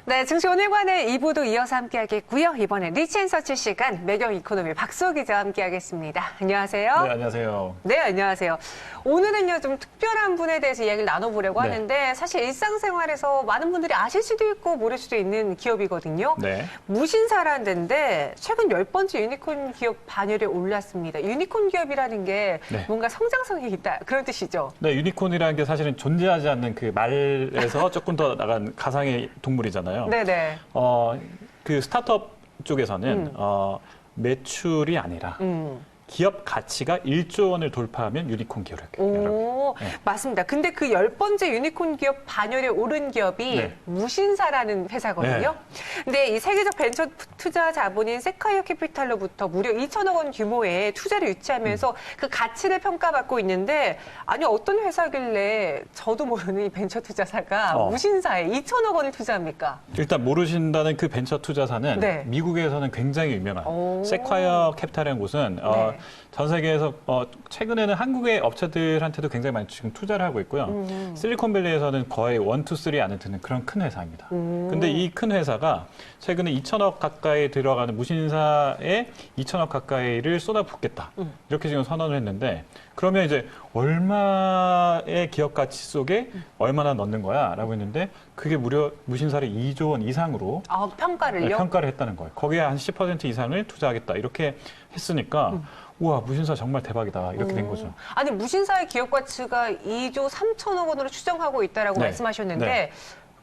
네, 증시 오늘과는 2부도 이어서 함께하겠고요. 이번엔 리치앤서치 시간 매경 이코노미 박수호 기자와 함께하겠습니다. 안녕하세요. 네, 안녕하세요. 네, 안녕하세요. 오늘은요, 좀 특별한 분에 대해서 이야기를 나눠보려고 네. 하는데 사실 일상생활에서 많은 분들이 아실 수도 있고 모를 수도 있는 기업이거든요. 네. 무신사라는 데인데 최근 10번째 유니콘 기업 반열에 올랐습니다. 유니콘 기업이라는 게 네. 뭔가 성장성이 있다, 그런 뜻이죠? 네, 유니콘이라는 게 사실은 존재하지 않는 그 말에서 조금 더 나간 가상의 동물이잖아요. 네네. 그 스타트업 쪽에서는 매출이 아니라 기업 가치가 1조 원을 돌파하면 유니콘 기업이라고. 오, 네. 맞습니다. 근데 그 10번째 유니콘 기업 반열에 오른 기업이 네. 무신사라는 회사거든요. 근데 이 세계적 벤처 투자 자본인 세콰이어 캐피탈로부터 무려 2천억 원 규모의 투자를 유치하면서 그 가치를 평가받고 있는데, 아니 어떤 회사길래 저도 모르는 이 벤처 투자사가 무신사에 2천억 원을 투자합니까? 일단 모르신다는 그 벤처 투자사는 네. 미국에서는 굉장히 유명한 오. 세콰이어 캐피탈이라는 곳은 네. 전 세계에서 최근에는 한국의 업체들한테도 굉장히 많이 지금 투자를 하고 있고요. 실리콘밸리에서는 거의 1, 2, 3 안에 드는 그런 큰 회사입니다. 근데 이 큰 회사가 최근에 2천억 가까이 들어가는 무신사에 2천억 가까이를 쏟아붓겠다. 이렇게 지금 선언을 했는데, 그러면 이제 얼마의 기업 가치 속에 얼마나 넣는 거야? 라고 했는데, 그게 무려 무신사를 2조 원 이상으로 평가를요? 평가를 했다는 거예요. 거기에 한 10% 이상을 투자하겠다. 이렇게 했으니까 우와, 무신사 정말 대박이다. 이렇게 된 거죠. 아니, 무신사의 기업 가치가 2조 3천억 원으로 추정하고 있다라고 네. 말씀하셨는데 네.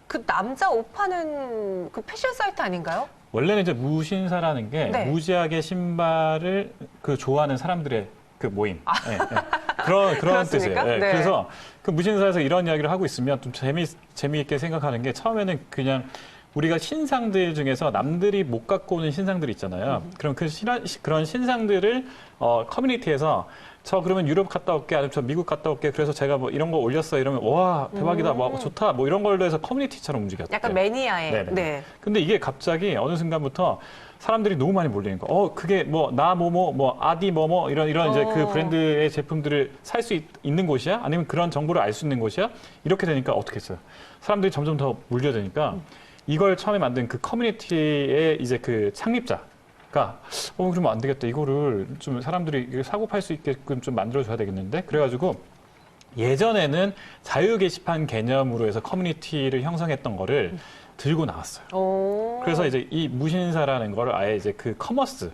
그 남자 옷 파는 그 패션 사이트 아닌가요? 원래는 이제 무신사라는 게 네. 무지하게 신발을 그 좋아하는 사람들의 그 모임. 네, 네. 그런 그렇습니까? 뜻이에요. 네. 네. 그래서 그 무신사에서 이런 이야기를 하고 있으면 좀 재미있게 생각하는 게, 처음에는 그냥 우리가 신상들 중에서 남들이 못 갖고 오는 신상들 있잖아요. 그럼 그런 신상들을 커뮤니티에서 저 그러면 유럽 갔다 올게, 아니면 저 미국 갔다 올게, 그래서 제가 뭐 이런 거 올렸어 이러면 와 대박이다, 뭐 좋다, 뭐 이런 걸로 해서 커뮤니티처럼 움직였대요. 약간 매니아의. 네네. 네. 근데 이게 갑자기 어느 순간부터 사람들이 너무 많이 몰리는 거. 그게 뭐 나 뭐뭐 뭐 아디 뭐뭐 이런 이제 그 브랜드의 제품들을 살 수 있는 곳이야? 아니면 그런 정보를 알 수 있는 곳이야? 이렇게 되니까 어떻게 했어요? 사람들이 점점 더 몰려드니까 이걸 처음에 만든 그 커뮤니티의 이제 그 창립자가 그러면 안 되겠다. 이거를 좀 사람들이 사고 팔 수 있게끔 좀 만들어줘야 되겠는데? 그래가지고 예전에는 자유 게시판 개념으로 해서 커뮤니티를 형성했던 거를 들고 나왔어요. 오. 그래서 이제 이 무신사라는 거를 아예 이제 그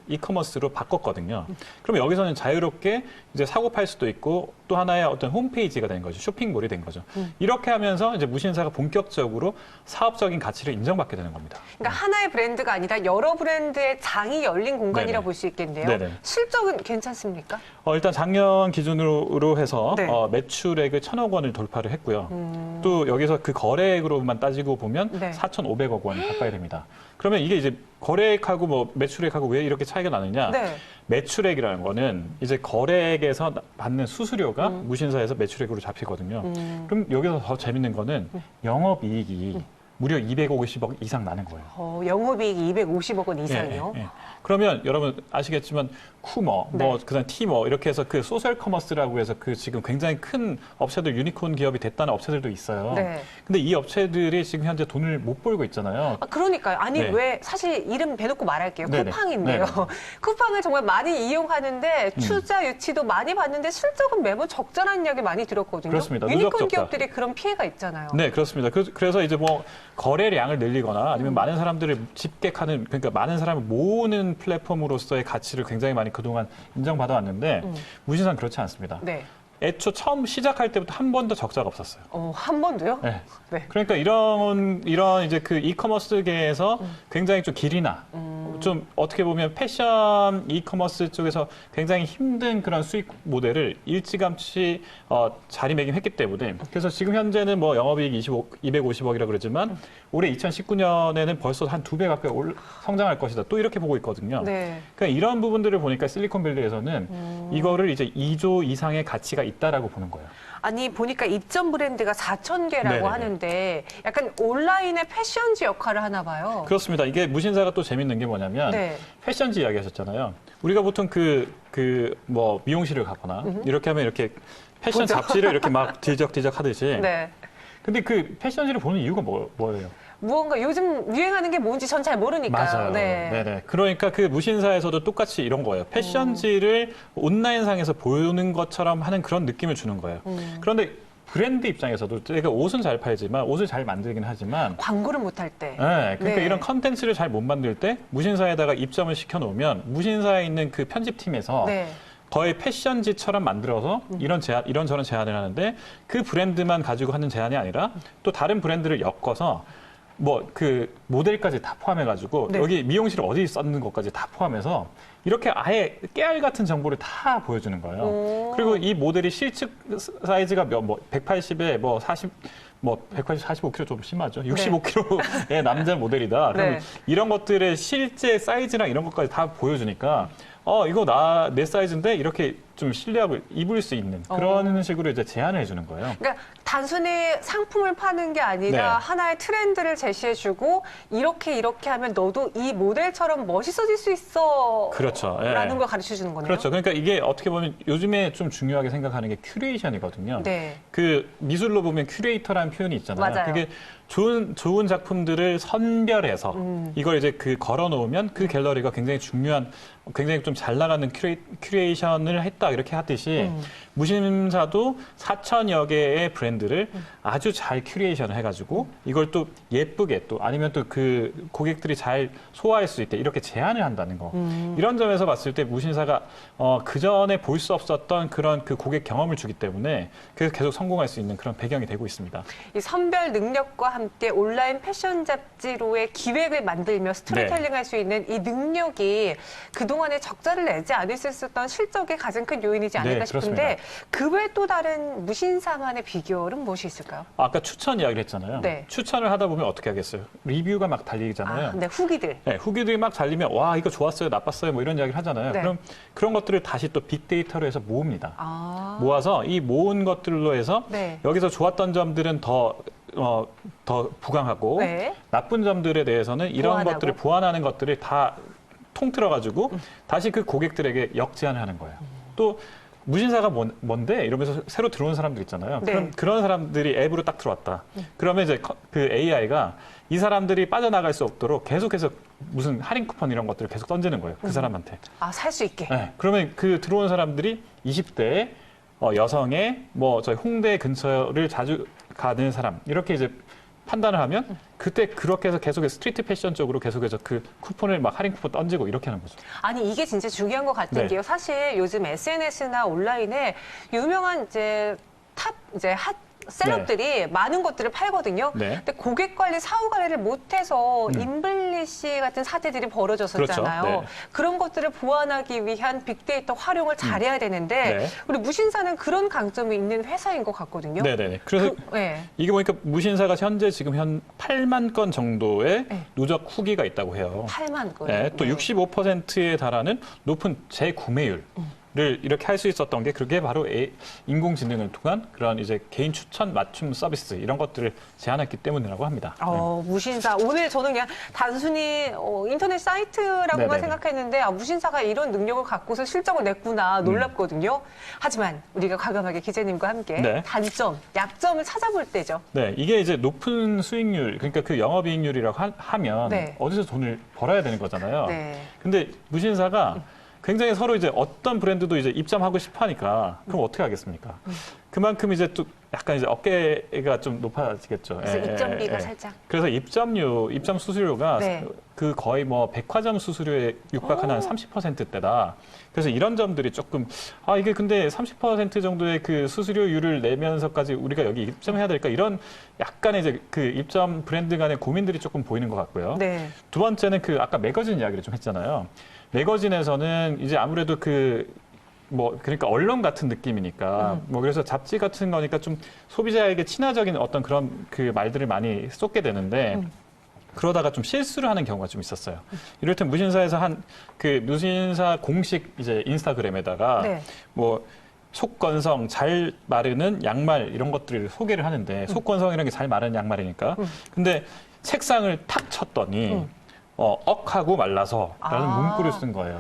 이커머스로 바꿨거든요. 그럼 여기서는 자유롭게 이제 사고 팔 수도 있고, 또 하나의 어떤 홈페이지가 된 거죠. 쇼핑몰이 된 거죠. 이렇게 하면서 이제 무신사가 본격적으로 사업적인 가치를 인정받게 되는 겁니다. 그러니까 하나의 브랜드가 아니라 여러 브랜드의 장이 열린 공간이라 네네. 볼 수 있겠네요. 네네. 실적은 괜찮습니까? 일단 작년 기준으로 해서 네. 매출액을 1,000억 원을 돌파를 했고요. 또 여기서 그 거래액으로만 따지고 보면 네. 4,500억 원 가까이 됩니다. 그러면 이게 이제 거래액하고 뭐 매출액하고 왜 이렇게 차이가 나느냐? 네. 매출액이라는 거는 이제 거래액에서 받는 수수료가 무신사에서 매출액으로 잡히거든요. 그럼 여기서 더 재밌는 거는 영업이익이 무려 250억 이상 나는 거예요. 영업이익이 250억 원 이상이요? 예, 예. 그러면 여러분 아시겠지만 쿠머, 뭐 네. 그다음 티머 이렇게 해서 그 소셜 커머스라고 해서 그 지금 굉장히 큰 업체들, 유니콘 기업이 됐다는 업체들도 있어요. 네. 근데 이 업체들이 지금 현재 돈을 못 벌고 있잖아요. 그러니까요. 아니, 네. 왜, 사실 이름 대놓고 말할게요. 네네. 쿠팡인데요. 네네. 쿠팡을 정말 많이 이용하는데 투자 유치도 많이 받는데 실적은 매번 적자라는 이야기 많이 들었거든요. 그렇습니다. 유니콘 누적 적자. 기업들이 그런 피해가 있잖아요. 네, 그렇습니다. 그래서 이제 뭐 거래량을 늘리거나 아니면 많은 사람들을 집객하는, 그러니까 많은 사람을 모으는 플랫폼으로서의 가치를 굉장히 많이 그동안 인정받아 왔는데 무신사는 그렇지 않습니다. 네. 애초 처음 시작할 때부터 한 번도 적자가 없었어요. 한 번도요? 네. 네. 그러니까 이런 이제 그 이커머스계에서 굉장히 좀 길이나 좀 어떻게 보면 패션 이커머스 쪽에서 굉장히 힘든 그런 수익 모델을 일찌감치 자리매김했기 때문에, 그래서 지금 현재는 뭐 영업이익 250억이라 그러지만 올해 2019년에는 벌써 한 2배 가까이 성장할 것이다. 또 이렇게 보고 있거든요. 네. 그러니까 이런 부분들을 보니까 실리콘밸리에서는 이거를 이제 2조 이상의 가치가 있다라고 보는 거예요. 아니, 보니까 입점 브랜드가 4,000개라고 네네네. 하는데 약간 온라인의 패션지 역할을 하나 봐요. 그렇습니다. 이게 무신사가 또 재밌는 게 뭐냐면 네. 패션지 이야기 하셨잖아요. 우리가 보통 뭐 미용실을 가거나 이렇게 하면 이렇게 패션 보죠. 잡지를 이렇게 막 뒤적뒤적 하듯이. 네. 근데 그 패션지를 보는 이유가 뭐예요? 무언가 요즘 유행하는 게 뭔지 전 잘 모르니까요. 맞아요. 네. 네네. 그러니까 그 무신사에서도 똑같이 이런 거예요. 패션지를 온라인상에서 보는 것처럼 하는 그런 느낌을 주는 거예요. 그런데 브랜드 입장에서도 제가 옷은 잘 팔지만 옷을 잘 만들긴 하지만 광고를 못 할 때. 네, 그러니까 네. 이런 컨텐츠를 잘 못 만들 때 무신사에다가 입점을 시켜놓으면 무신사에 있는 그 편집팀에서 네. 거의 패션지처럼 만들어서 이런저런 제안을 하는데 그 브랜드만 가지고 하는 제안이 아니라 또 다른 브랜드를 엮어서 뭐 그 모델까지 다 포함해가지고 네. 여기 미용실 어디 썼는 것까지 다 포함해서 이렇게 아예 깨알 같은 정보를 다 보여주는 거예요. 오. 그리고 이 모델이 실측 사이즈가 뭐 180에 뭐 40, 뭐 180, 45kg 좀 심하죠. 65kg의 남자 모델이다. 그럼 네. 이런 것들의 실제 사이즈랑 이런 것까지 다 보여주니까 이거 내 사이즈인데 이렇게 좀 신뢰하고 입을 수 있는 그런 식으로 이제 제안을 해주는 거예요. 그러니까 단순히 상품을 파는 게 아니라 네. 하나의 트렌드를 제시해주고 이렇게 하면 너도 이 모델처럼 멋있어질 수 있어. 그렇죠. 예. 라는 걸 가르쳐 주는 거네요. 그렇죠. 그러니까 이게 어떻게 보면 요즘에 좀 중요하게 생각하는 게 큐레이션이거든요. 네. 그 미술로 보면 큐레이터라는 표현이 있잖아요. 맞아요. 그게 좋은 작품들을 선별해서 이걸 이제 그 걸어 놓으면 그 갤러리가 굉장히 좀 잘 나가는 큐레이션을 했다 이렇게 하듯이 무신사도 4,000여 개의 브랜드를 아주 잘 큐레이션을 해가지고 이걸 또 예쁘게 또 아니면 또 그 고객들이 잘 소화할 수 있게 이렇게 제안을 한다는 거. 이런 점에서 봤을 때 무신사가 그 전에 볼 수 없었던 그런 그 고객 경험을 주기 때문에 그래서 계속 성공할 수 있는 그런 배경이 되고 있습니다. 이 선별 능력과 함께 온라인 패션 잡지로의 기획을 만들며 스토리텔링 네. 할 수 있는 이 능력이 그동안에 적자를 내지 않을 수 있었던 실적의 가장 큰 요인이지 않을까 네, 싶은데 그 외 또 다른 무신사만의 비결은 무엇이 있을까요? 아까 추천 이야기를 했잖아요. 네. 추천을 하다 보면 어떻게 하겠어요? 리뷰가 막 달리잖아요. 네, 후기들. 네, 후기들이 막 달리면 와 이거 좋았어요, 나빴어요, 뭐 이런 이야기를 하잖아요. 네. 그럼 그런 것들을 다시 또 빅데이터로 해서 모읍니다. 모아서 이 모은 것들로 해서 네. 여기서 좋았던 점들은 더 부강하고 네. 나쁜 점들에 대해서는 이런 보완하고. 것들을 보완하는 것들을 다 통틀어가지고 다시 그 고객들에게 역제안을 하는 거예요. 또 무신사가 뭔데? 이러면서 새로 들어온 사람들 있잖아요. 네. 그럼 그런 사람들이 앱으로 딱 들어왔다. 그러면 이제 그 AI가 이 사람들이 빠져나갈 수 없도록 계속해서 무슨 할인 쿠폰 이런 것들을 계속 던지는 거예요. 그 사람한테. 살 수 있게. 네. 그러면 그 들어온 사람들이 20대 여성의 뭐 저희 홍대 근처를 자주 가는 사람 이렇게 이제 판단을 하면 그때 그렇게 해서 계속해서 스트리트 패션 쪽으로 계속해서 그 쿠폰을 막 할인 쿠폰 던지고 이렇게 하는 거죠. 아니 이게 진짜 중요한 것 같은 네. 게요. 사실 요즘 SNS나 온라인에 유명한 핫 셀럽들이 많은 것들을 팔거든요. 네. 근데 고객 관리, 사후 관리를 못해서 인블리시 같은 사태들이 벌어졌었잖아요. 그렇죠. 네. 그런 것들을 보완하기 위한 빅데이터 활용을 잘해야 되는데 네. 우리 무신사는 그런 강점이 있는 회사인 것 같거든요. 네네네. 그래서 네. 이게 보니까 무신사가 현재 지금 한 8만 건 정도의 네. 누적 후기가 있다고 해요. 8만 건. 네, 또 65%에 달하는 높은 재구매율. 를 이렇게 할 수 있었던 게 그게 바로 인공지능을 통한 그런 이제 개인 추천 맞춤 서비스 이런 것들을 제안했기 때문이라고 합니다. 무신사. 오늘 저는 그냥 단순히 인터넷 사이트라고만 네네네. 생각했는데 무신사가 이런 능력을 갖고서 실적을 냈구나 놀랍거든요. 하지만 우리가 과감하게 기자님과 함께 네. 단점, 약점을 찾아볼 때죠. 네, 이게 이제 높은 수익률, 그러니까 그 영업이익률이라고 하면 네. 어디서 돈을 벌어야 되는 거잖아요. 네. 근데 무신사가 굉장히 서로 이제 어떤 브랜드도 이제 입점하고 싶어 하니까 그럼 어떻게 하겠습니까? 그만큼 이제 또 약간 이제 어깨가 좀 높아지겠죠. 그래서 예, 입점비가 예. 살짝. 그래서 입점 수수료가 네. 그 거의 뭐 백화점 수수료에 육박하는 30%대다. 그래서 이런 점들이 조금 이게 근데 30% 정도의 그 수수료율을 내면서까지 우리가 여기 입점해야 될까 이런 약간의 이제 그 입점 브랜드 간의 고민들이 조금 보이는 것 같고요. 네. 두 번째는 그 아까 매거진 이야기를 좀 했잖아요. 매거진에서는 이제 아무래도 그러니까 언론 같은 느낌이니까 그래서 잡지 같은 거니까 좀 소비자에게 친화적인 어떤 그런 그 말들을 많이 쏟게 되는데 그러다가 좀 실수를 하는 경우가 좀 있었어요. 이를테면 무신사에서 무신사 공식 이제 인스타그램에다가 네. 속건성 잘 마르는 양말 이런 것들을 소개를 하는데 속건성이라는 게 잘 마르는 양말이니까 근데 책상을 탁 쳤더니 억하고 말라서라는 문구를 쓴 거예요.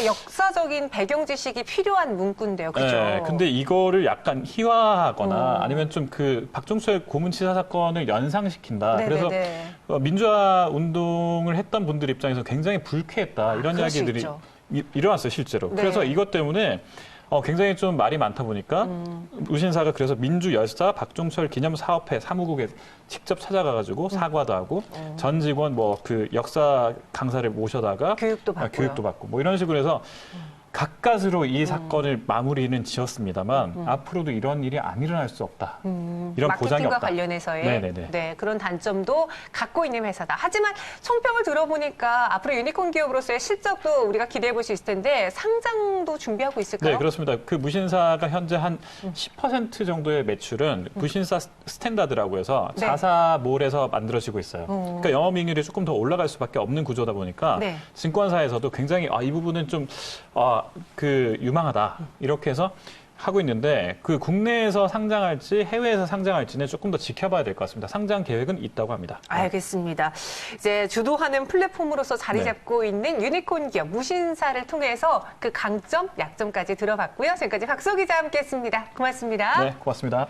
역사적인 배경 지식이 필요한 문구인데요, 그죠? 네, 근데 이거를 약간 희화하거나 아니면 좀 그 박종철 고문치사 사건을 연상시킨다. 그래서 민주화 운동을 했던 분들 입장에서 굉장히 불쾌했다. 이런 이야기들이 일어났어요, 실제로. 네. 그래서 이것 때문에 굉장히 좀 말이 많다 보니까 무신사가 그래서 민주열사 박종철 기념사업회 사무국에 직접 찾아가가지고 사과도 하고 전 직원 뭐 그 역사 강사를 모셔다가 교육도 받고 뭐 이런 식으로 해서 가까스로 이 사건을 마무리는 지었습니다만 앞으로도 이런 일이 안 일어날 수 없다. 이런 보장이 마케팅과 없다. 관련해서의 그런 단점도 갖고 있는 회사다. 하지만 총평을 들어보니까 앞으로 유니콘 기업으로서의 실적도 우리가 기대해 볼 수 있을 텐데 상장도 준비하고 있을까요? 네, 그렇습니다. 그 무신사가 현재 한 10% 정도의 매출은 무신사 스탠다드라고 해서 자사몰에서 만들어지고 있어요. 그러니까 영업이익률이 조금 더 올라갈 수밖에 없는 구조다 보니까 증권사에서도 굉장히 이 부분은 좀 유망하다 이렇게 해서 하고 있는데 그 국내에서 상장할지 해외에서 상장할지는 조금 더 지켜봐야 될 것 같습니다. 상장 계획은 있다고 합니다. 알겠습니다. 이제 주도하는 플랫폼으로서 자리 잡고 있는 유니콘 기업 무신사를 통해서 그 강점, 약점까지 들어봤고요. 지금까지 박소 기자와 함께했습니다. 고맙습니다. 네, 고맙습니다.